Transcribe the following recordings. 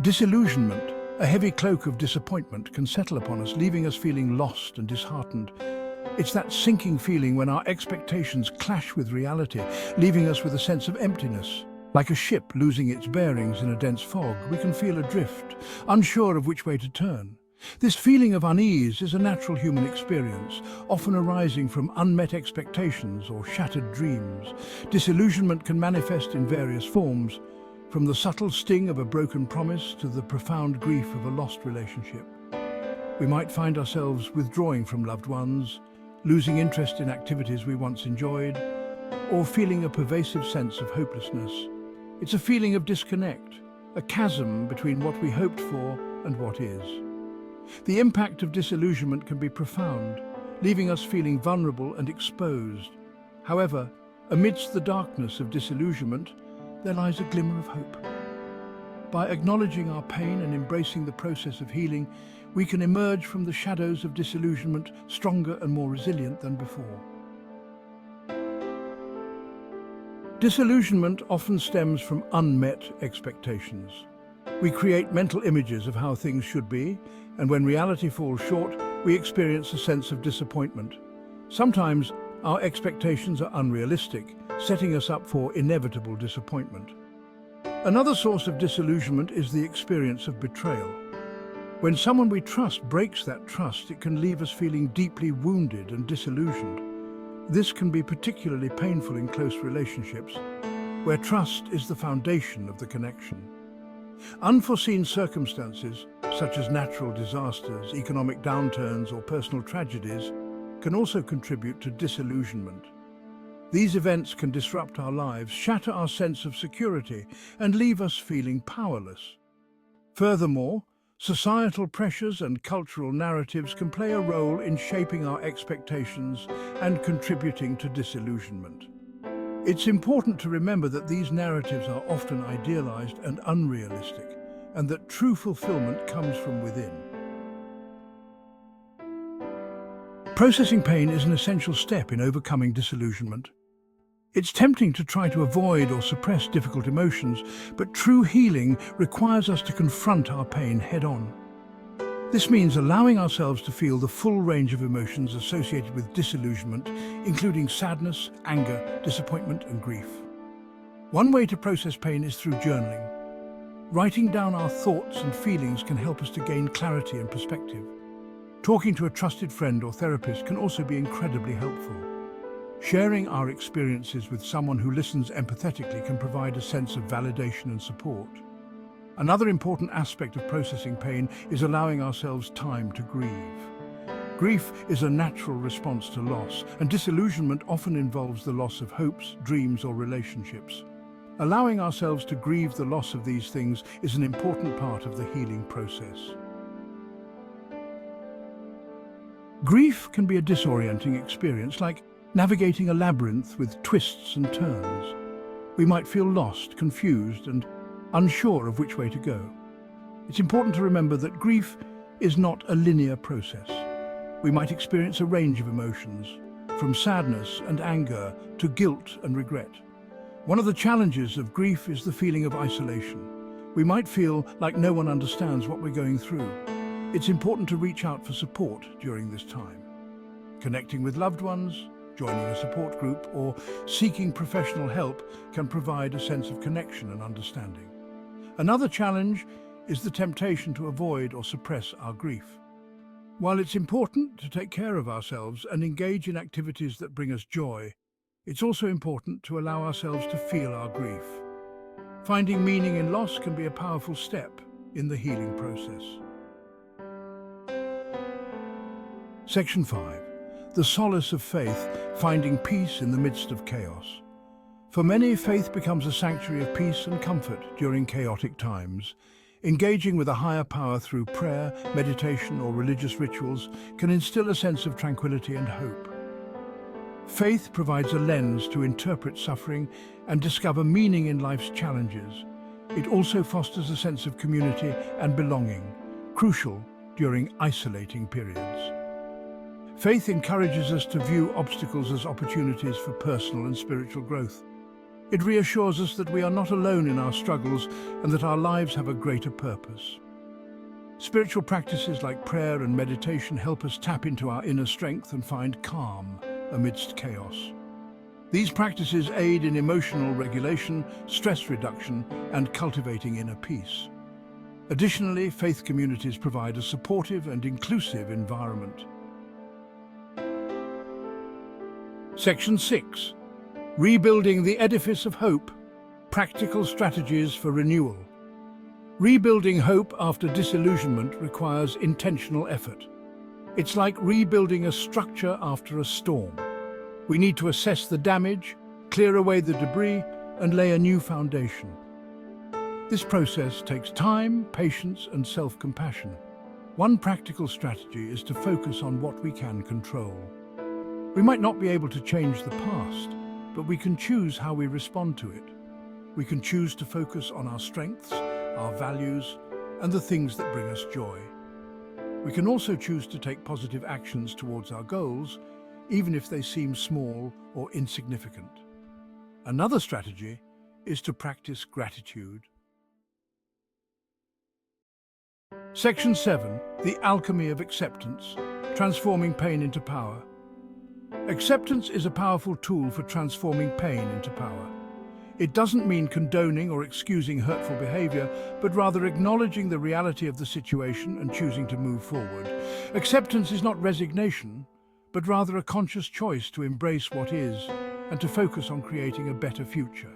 Disillusionment, a heavy cloak of disappointment, can settle upon us, leaving us feeling lost and disheartened. It's that sinking feeling when our expectations clash with reality, leaving us with a sense of emptiness. Like a ship losing its bearings in a dense fog, we can feel adrift, unsure of which way to turn. This feeling of unease is a natural human experience, often arising from unmet expectations or shattered dreams. Disillusionment can manifest in various forms, from the subtle sting of a broken promise to the profound grief of a lost relationship. We might find ourselves withdrawing from loved ones, losing interest in activities we once enjoyed, or feeling a pervasive sense of hopelessness. It's a feeling of disconnect, a chasm between what we hoped for and what is. The impact of disillusionment can be profound, leaving us feeling vulnerable and exposed. However, amidst the darkness of disillusionment, there lies a glimmer of hope. By acknowledging our pain and embracing the process of healing, we can emerge from the shadows of disillusionment stronger and more resilient than before. Disillusionment often stems from unmet expectations. We create mental images of how things should be, and when reality falls short, we experience a sense of disappointment. Sometimes, our expectations are unrealistic, setting us up for inevitable disappointment. Another source of disillusionment is the experience of betrayal. When someone we trust breaks that trust, it can leave us feeling deeply wounded and disillusioned. This can be particularly painful in close relationships, where trust is the foundation of the connection. Unforeseen circumstances, such as natural disasters, economic downturns, or personal tragedies, can also contribute to disillusionment. These events can disrupt our lives, shatter our sense of security, and leave us feeling powerless. Furthermore, societal pressures and cultural narratives can play a role in shaping our expectations and contributing to disillusionment. It's important to remember that these narratives are often idealized and unrealistic, and that true fulfillment comes from within. Processing pain is an essential step in overcoming disillusionment. It's tempting to try to avoid or suppress difficult emotions, but true healing requires us to confront our pain head-on. This means allowing ourselves to feel the full range of emotions associated with disillusionment, including sadness, anger, disappointment, and grief. One way to process pain is through journaling. Writing down our thoughts and feelings can help us to gain clarity and perspective. Talking to a trusted friend or therapist can also be incredibly helpful. Sharing our experiences with someone who listens empathetically can provide a sense of validation and support. Another important aspect of processing pain is allowing ourselves time to grieve. Grief is a natural response to loss, and disillusionment often involves the loss of hopes, dreams, or relationships. Allowing ourselves to grieve the loss of these things is an important part of the healing process. Grief can be a disorienting experience, like navigating a labyrinth with twists and turns. We might feel lost, confused, and unsure of which way to go. It's important to remember that grief is not a linear process. We might experience a range of emotions, from sadness and anger to guilt and regret. One of the challenges of grief is the feeling of isolation. We might feel like no one understands what we're going through. It's important to reach out for support during this time. Connecting with loved ones, joining a support group, or seeking professional help can provide a sense of connection and understanding. Another challenge is the temptation to avoid or suppress our grief. While it's important to take care of ourselves and engage in activities that bring us joy, it's also important to allow ourselves to feel our grief. Finding meaning in loss can be a powerful step in the healing process. Section 5. The solace of faith, finding peace in the midst of chaos. For many, faith becomes a sanctuary of peace and comfort during chaotic times. Engaging with a higher power through prayer, meditation, or religious rituals can instill a sense of tranquility and hope. Faith provides a lens to interpret suffering and discover meaning in life's challenges. It also fosters a sense of community and belonging, crucial during isolating periods. Faith encourages us to view obstacles as opportunities for personal and spiritual growth. It reassures us that we are not alone in our struggles and that our lives have a greater purpose. Spiritual practices like prayer and meditation help us tap into our inner strength and find calm amidst chaos. These practices aid in emotional regulation, stress reduction, and cultivating inner peace. Additionally, faith communities provide a supportive and inclusive environment. Section 6. Rebuilding the edifice of hope. Practical strategies for renewal. Rebuilding hope after disillusionment requires intentional effort. It's like rebuilding a structure after a storm. We need to assess the damage, clear away the debris, and lay a new foundation. This process takes time, patience, and self-compassion. One practical strategy is to focus on what we can control. We might not be able to change the past, but we can choose how we respond to it. We can choose to focus on our strengths, our values, and the things that bring us joy. We can also choose to take positive actions towards our goals, even if they seem small or insignificant. Another strategy is to practice gratitude. Section 7. The alchemy of acceptance, transforming pain into power. Acceptance is a powerful tool for transforming pain into power. It doesn't mean condoning or excusing hurtful behavior, but rather acknowledging the reality of the situation and choosing to move forward. Acceptance is not resignation, but rather a conscious choice to embrace what is and to focus on creating a better future.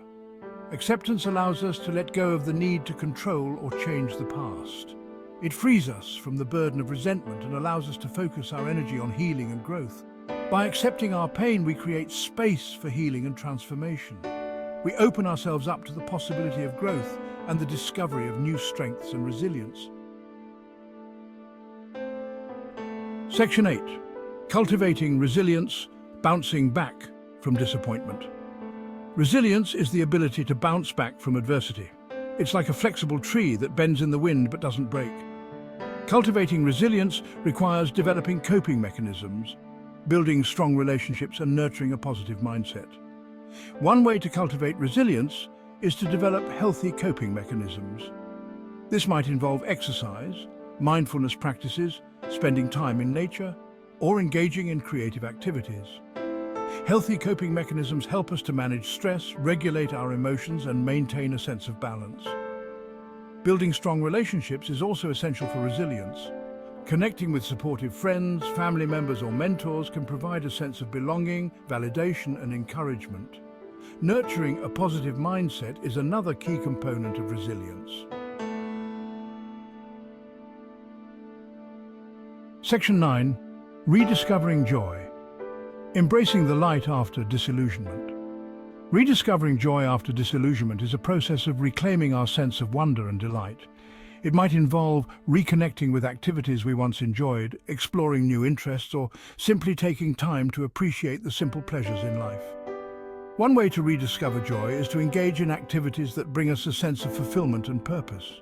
Acceptance allows us to let go of the need to control or change the past. It frees us from the burden of resentment and allows us to focus our energy on healing and growth. By accepting our pain, we create space for healing and transformation. We open ourselves up to the possibility of growth and the discovery of new strengths and resilience. Section 8. Cultivating resilience, bouncing back from disappointment. Resilience is the ability to bounce back from adversity. It's like a flexible tree that bends in the wind but doesn't break. Cultivating resilience requires developing coping mechanisms, building strong relationships, and nurturing a positive mindset. One way to cultivate resilience is to develop healthy coping mechanisms. This might involve exercise, mindfulness practices, spending time in nature, or engaging in creative activities. Healthy coping mechanisms help us to manage stress, regulate our emotions, and maintain a sense of balance. Building strong relationships is also essential for resilience. Connecting with supportive friends, family members, or mentors can provide a sense of belonging, validation, and encouragement. Nurturing a positive mindset is another key component of resilience. Section 9. Rediscovering joy. Embracing the light after disillusionment. Rediscovering joy after disillusionment is a process of reclaiming our sense of wonder and delight. It might involve reconnecting with activities we once enjoyed, exploring new interests, or simply taking time to appreciate the simple pleasures in life. One way to rediscover joy is to engage in activities that bring us a sense of fulfillment and purpose.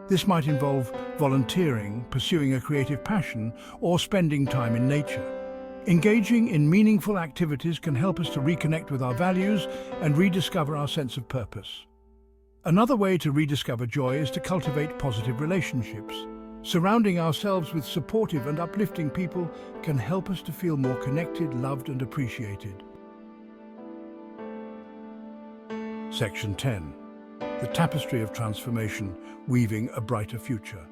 This might involve volunteering, pursuing a creative passion, or spending time in nature. Engaging in meaningful activities can help us to reconnect with our values and rediscover our sense of purpose. Another way to rediscover joy is to cultivate positive relationships. Surrounding ourselves with supportive and uplifting people can help us to feel more connected, loved, and appreciated. Section 10. The tapestry of transformation, weaving a brighter future.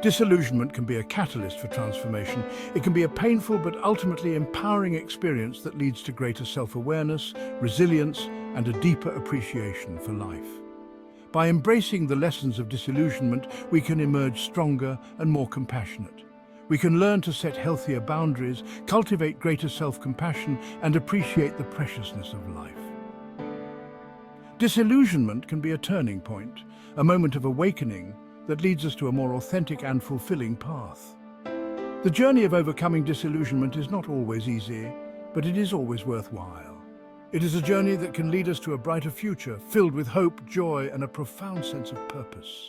Disillusionment can be a catalyst for transformation. It can be a painful but ultimately empowering experience that leads to greater self-awareness, resilience, and a deeper appreciation for life. By embracing the lessons of disillusionment, we can emerge stronger and more compassionate. We can learn to set healthier boundaries, cultivate greater self-compassion, and appreciate the preciousness of life. Disillusionment can be a turning point, a moment of awakening that leads us to a more authentic and fulfilling path. The journey of overcoming disillusionment is not always easy, but it is always worthwhile. It is a journey that can lead us to a brighter future, filled with hope, joy, and a profound sense of purpose.